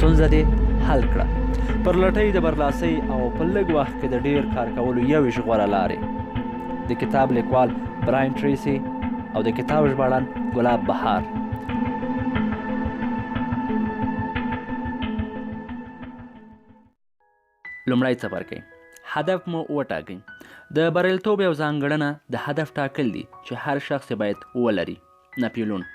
ستونزه دې حل کړه. پر لټۍ د برلاسۍ او په لږ وخت کې د ډیر کار کولو 21 غوره لارې. د کتاب لیکوال براین ټریسي او د کتاب ژباړن ګلاب بهار. لومړی څپرکی، هدف مو وټاکئ. د بریالیتوب یو ځانګړنه د هدف ټاکل دي چې هر شخص باید ولري. ناپیلیون.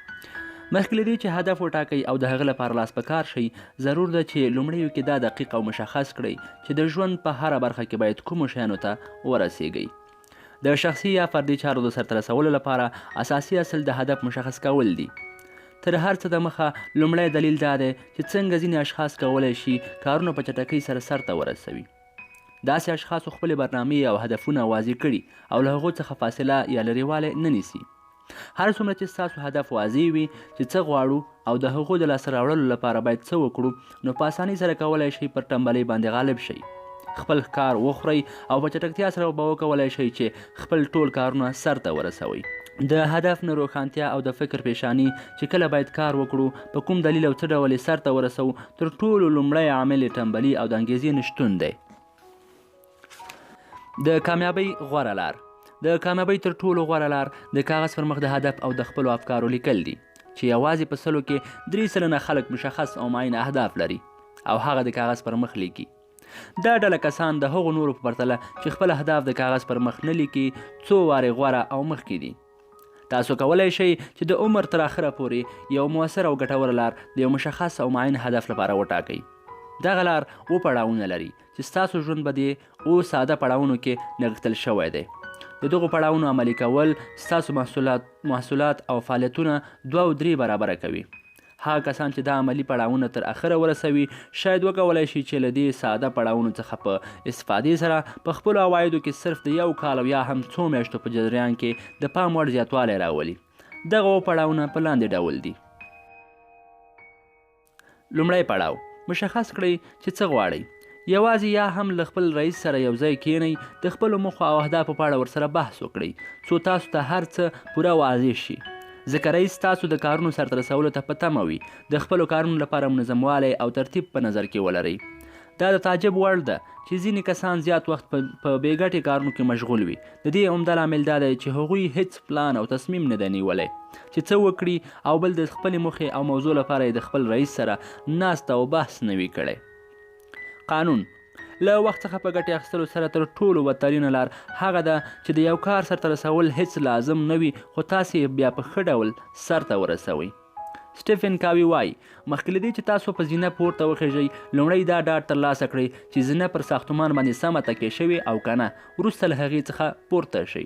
مخکې له دې چې هدف وټاکئ او د هغه لپاره لاس په کار شئ، ضرور ده چې لومړیو کې دا دقیق او مشخص کړئ چې د ژوند په هره برخه کې باید کومو شیانو ته ورسیږئ. د شخصي یا فردي چارو د سرته رسولو لپاره اساسي اصل د هدف مشخص کول دي. تر هر څه د مخه لومړی دلیل دا دی چې څنګه ځینې اشخاص کولی شي کارونه په چټکۍ سره سرته ورسوي. داسې اشخاصو خپلې برنامې او هدفونه واضح کړي او له هغو څخه فاصله یا لرېوالی نه نیسي. هر څومره چې ستاسو هدف واضح وي چې څه غواړو او د هغو د لاسته راوړلو لپاره باید څه وکړو، نو په اسانۍ سره کولی شئ پر ټنبلۍ باندې غالب شئ. خپل کار وخورئ او په چټکتیا سره به وکولی شئ چې خپل ټول کارونه سرته ورسوئ. د هدف نه روښانتیا او د فکر پیشانی چې کله باید کار وکړو، په کوم دلیل او څه ډول یې سرته ورسوو، تر ټولو لومړی عامل یې ټنبلي او د انګیزې نشتون دی. د کامیابۍ غوره لار. د کامیابۍ تر ټولو غوره لار د کاغذ پر مخ د هدف او د خپلو افکارو لیکل دي چې یوازې په 100 کې 3 سلنه خلک مشخص او معین اهداف لري او هغه د کاغذ پر مخ لیکي. دا ډله کسان د هغو نورو په پرتله چې خپل اهداف د کاغذ پر مخ نه لیکي څو وارې غوره او مخکې دي. تاسو کولی شئ چې د عمر تر اخره پورې یو مؤثر او ګټور لار د یو مشخص او معین هدف لپاره وټاکئ. دغه لار پړاوونه لري چې ستاسو ژوند به د ساده پړاوونو کې نغښتل شوی دی. د دغو پړاوونو عملي کول ستاسو محصولات او فعالیتونه 2 او 3 برابره کوي. هغه کسان چې دا عملي پړاوونه تر اخره ورسوي شاید وکولی شي چې له دې ساده پړاوونو څخه په استفادې سره په خپلو عوایدو کې صرف د 1 کال او یا هم 2 میاشتو په جریان کې د پام وړ زیاتوالی راولي. دغه پړاوونه په لاندې ډول دي. لومړی پړاو، مشخص کړئ چې څه غواړئ. یوازې یا هم له خپل رئیس سره یو ځای کینئ، د خپلو موخو او اهدافو په اړه ورسره بحث وکړئ څو تاسو ته هر څه پوره واضح شي. ځکه رئیس تاسو د کارونو سرته رسولو ته په تمه وي. د خپلو کارونو لپاره منظموالی او ترتیب په نظر کې ولرئ. دا د تعجب وړ ده چې ځینې کسان زیات وخت په بې ګټې کارونو کې مشغول وي. د دې عمده لامل دا دی چې هغوی هیڅ پلان او تصمیم نه دی نیولی چې څه وکړي او بل د خپلې موخې او موضوع لپاره یې د خپل رئیس سره ناسته او بحث نه وي کړی. قانون. له وخت څخه په ګټې اخیستلو سره تر ټولو بدترینه لار هغه ده چې د یو کار سرته رسول هیڅ لازم نه وي خو تاسې بیا په ښه ډول سرته ورسوئ. سټیفن کاوي وایي مخکې له دې چې تاسو په زینه پورته وخیژئ، لومړی دا ډاډ ترلاسه کړئ چې زینه پر ساختمان باندې سمه تکیه شوې او که نه، وروسته له هغې څخه پورته شئ.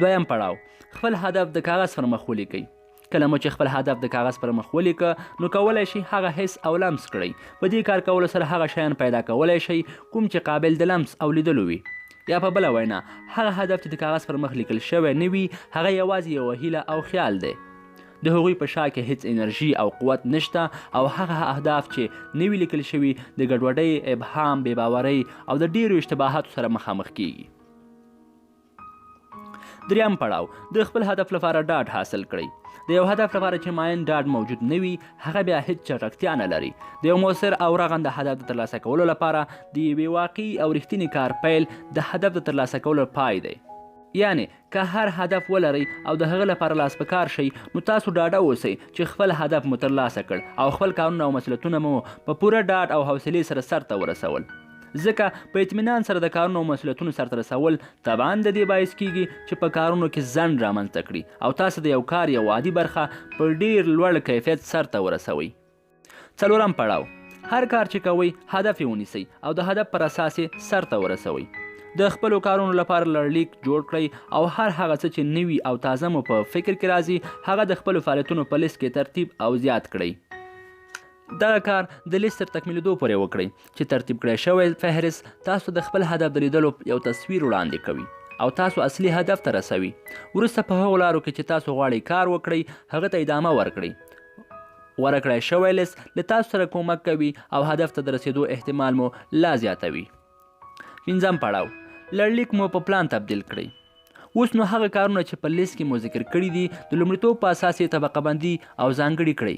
دویم پړاو، خپل هدف د کاغذ پر مخ ولیکئ. کله مو چې خپل هدف د کاغذ پر مخ ولیکه، نو کولی شئ هغه حس او لمس کړئ. په دې کار کولو سره هغه شیان پیدا کولی شئ کوم چې قابل د لمس او لیدلو وي. یا په بله وینا، هغه هدف چې د کاغذ پر مخ لیکل شوی نه وي، هغه یوازې یوه هیله او خیال دی. د هغوی په شا کې هیڅ انرژي او قوت نشته او هغه اهداف چې نه وي لیکل شوي د ګډوډۍ، ابهام، بېباورۍ او د ډیرو اشتباهاتو سره مخامخ کیږي. دریم پړاو، د خپل هدف لپاره ډاډ حاصل کړئ. د یو هدف لپاره چې معین ډاډ موجود نه وي، هغه بیا هیڅ چټکتیا نه لري. د یو مؤثر او رغنده هدف د ترلاسه کولو لپاره د یوې واقعي او رښتینې کار پیل د هدف د ترلاسه کولو پای دی. یعنی که هر هدف ولرئ او د هغه لپاره لاس په کار شئ، نو تاسو ډاډه اوسئ چې خپل هدف مو ترلاسه کړ او خپل کارونه او مسؤلیتونه مو په پوره ډاډ او حوصلې سره سرته ورسول. ځکه په اطمینان سره د کارونو او مسؤلیتونو سرته رسول طبعا د دې باعث کیږي چې په کارونو کې ځنډ رامنځته کړي او تاسو د یو کار یو عادي برخه په ډیر لوړ کیفیت سرته ورسوئ. څلورم پړاو، هر کار چې کوئ هدف یې ونیسئ او د هدف پر اساس یې سرته ورسوئ. د خپلو کارونو لپاره لړلیک جوړ کړئ او هر هغه څه چې نوي او تازه مو په فکر کې راځي هغه د خپلو فعالیتونو په لیست کې ترتیب او زیات کړئ. دغه کار د لیست تر تکمیلېدو پورې وکړئ چې ترتیب کړی شوی فهرست تاسو د خپل هدف د لیدلو یو تصویر وړاندې کوي او تاسو اصلي هدف ته رسوي. وروسته په هغو لارو کې چې تاسو غواړئ کار وکړئ هغه ته ادامه ورکړئ. غوره کړی شوی لیست له تاسو سره کومک کوي او هدف ته د رسېدو احتمال مو لا زیاتوي. پنځم پړاو، لړلیک مو په پلان تبدیل کړئ. اوس نو هغه کارونه چې په لیست کې مو ذکر کړي دي د لومړیتوب په اساس یې طبقه بندي او ځانګړي کړئ.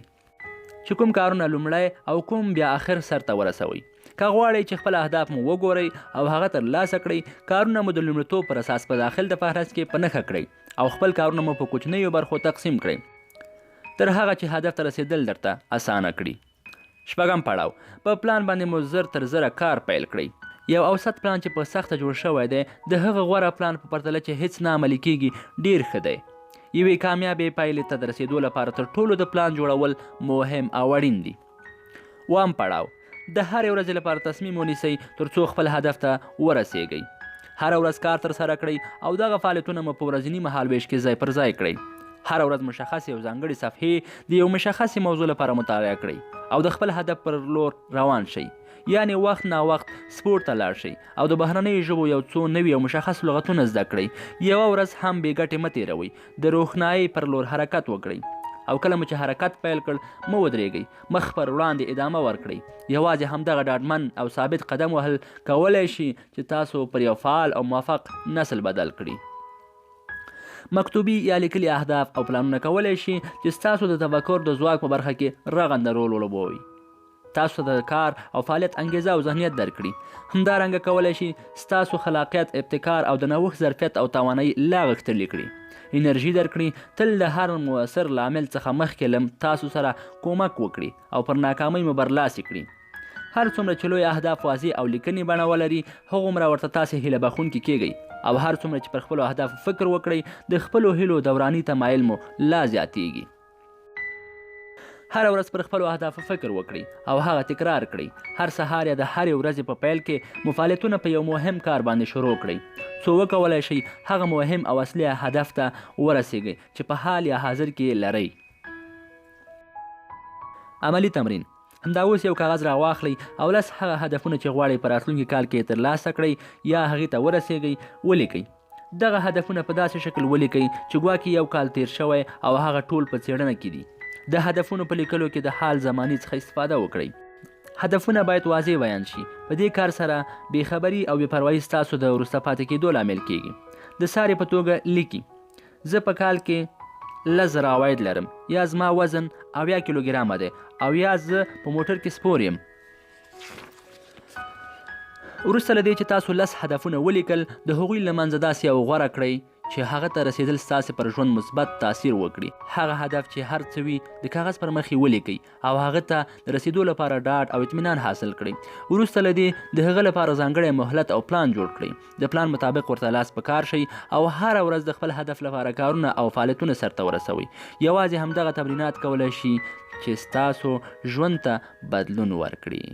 چې کوم کارونه لومړی او کوم بیا آخر سرته ورسوئ. که غواړئ چې خپل اهداف مو وګورئ او هغه ترلاسه کړئ، کارونه مو د لومړیتوب پر اساس په داخل د فهرست کې په نښه کړئ او خپل کارونه مو په کوچنیو برخو تقسیم کړئ تر هغه چې هدف ته رسیدل درته اسانه کړي. 6 پړاو، په پلان باندې مو زر تر زره کار پیل کړئ. یو اوسط پلان چې په سخته جوړ شوی دی د هغه غوره پلان په پرتله چې هیڅ نه عملي کیږي ډیر ښه دی. یوې کامیابې پایلې ته د رسیدو لپاره تر ټولو د پلان جوړول مهم او اړین دي. 1 پړاو، د هرې ورځې لپاره تصمیم ونیسئ تر څو خپل هدف ته ورسیږئ. هره ورځ کار ترسره کړئ او دغه فعالیتونه مو په ورځني مهالویش کې ځای پر ځای کړئ. هره ورځ مشخص یو ځانګړې صفحې د یو مشخصې موضوع لپاره مطالعه کړئ او د خپل هدف پر لور روان شئ. یعنی وخت نا وخت سپورت ته لاړ شئ او د بهرنیو ژبو یو څو نوي او مشخص لغتونه زده کړئ. یوه ورځ هم بې ګټې مه تېروئ، د روښنایۍ پر لور حرکت وکړئ او کله مو چې حرکت پیل کړ مه ودرېږئ، مخ پر وړاندې ادامه ورکړئ. یوازې همدغه ډاډمن او ثابت قدم وهل کولی شي چې تاسو پر یو فعال او موفق نسل بدل کړي. مکتوبي یا لیکلي اهداف او پلانونه کولی شي چې ستاسو د تفکر د ځواک په برخه کې رغنده رول ولوبوي، تاسو ته د کار او فعالیت انګیزه او ذهنیت درکړي. همدارنګه کولی شي ستاسو خلاقیت، ابتکار او د نوښت ظرفیت او توانایي لا غښتلې کړي، انرژي درکړي، تل د هر مؤثر لامل څخه مخکې تاسو سره کومک وکړي او پر ناکامۍ مو برلاسي کړي. هر څومره چې لوی اهداف واضح او لیکنې بڼه ولري، هغومره ورته تاسې هیله بخښونکي کیږئ او هر څومره چې پر خپلو اهدافو فکر وکړئ، د خپلو هیلو دوراني تمایل مو لا زیاتیږي. هر ورځ پر خپلو اهدافو فکر وکړئ او هغه تکرار کړئ. هر سهار یا د هرې ورځې په پیل کې مو فعالیتونه په یو مهم کار باندې شروع کړئ څو وکولی شئ هغه مهم او اصلي هدف ته ورسیږئ چې په حال یا حاضر کې لرئ. عملی تمرین، همدا اوس یو کاغذ راواخلئ او 10 هغه هدفونه چې غواړئ په راتلونکي کال کې ترلاسه کړئ یا هغې ته ورسیږئ ولیکئ. دغه هدفونه په داسې شکل ولیکئ چې ګواکې یو کال تیر شوی او هغه ټول په څېړنه کې دي. د هدفونو په لیکلو کې د حال زماني څخه استفاده وکړئ. هدفونه باید واضح بیان شي. په دې کار سره بېخبري او بېپروایي ستاسو د وروسته پاتې کېدو لامل کیږي. د سارې په توګه لیکي، زه په کال کې 10,000 عواید لرم، یا زما وزن 80 کیلوګرامه دی، او یا زه په موټر کې سپور یم. وروسته له دې چې تاسو 10 هدفونه ولیکل، د هغوی له منځه داسې یو غوره کړئ چې هغه ته رسیدل ستاسې پر ژوند مثبت تاثیر وکړي. هغه هدف چې هر څه وي د کاغذ پر مخ یې ولیکئ او هغه ته د رسیدو لپاره ډاډ او اطمینان حاصل کړئ. وروسته له دې د هغه لپاره ځانګړی مهلت او پلان جوړ کړئ. د پلان مطابق ورته لاس په کار شئ او هره ورځ د خپل هدف لپاره کارونه او فعالیتونه سرته ورسوئ. یوازې همدغه تمرینات کولی شي چې ستاسو ژوند ته بدلون ورکړي.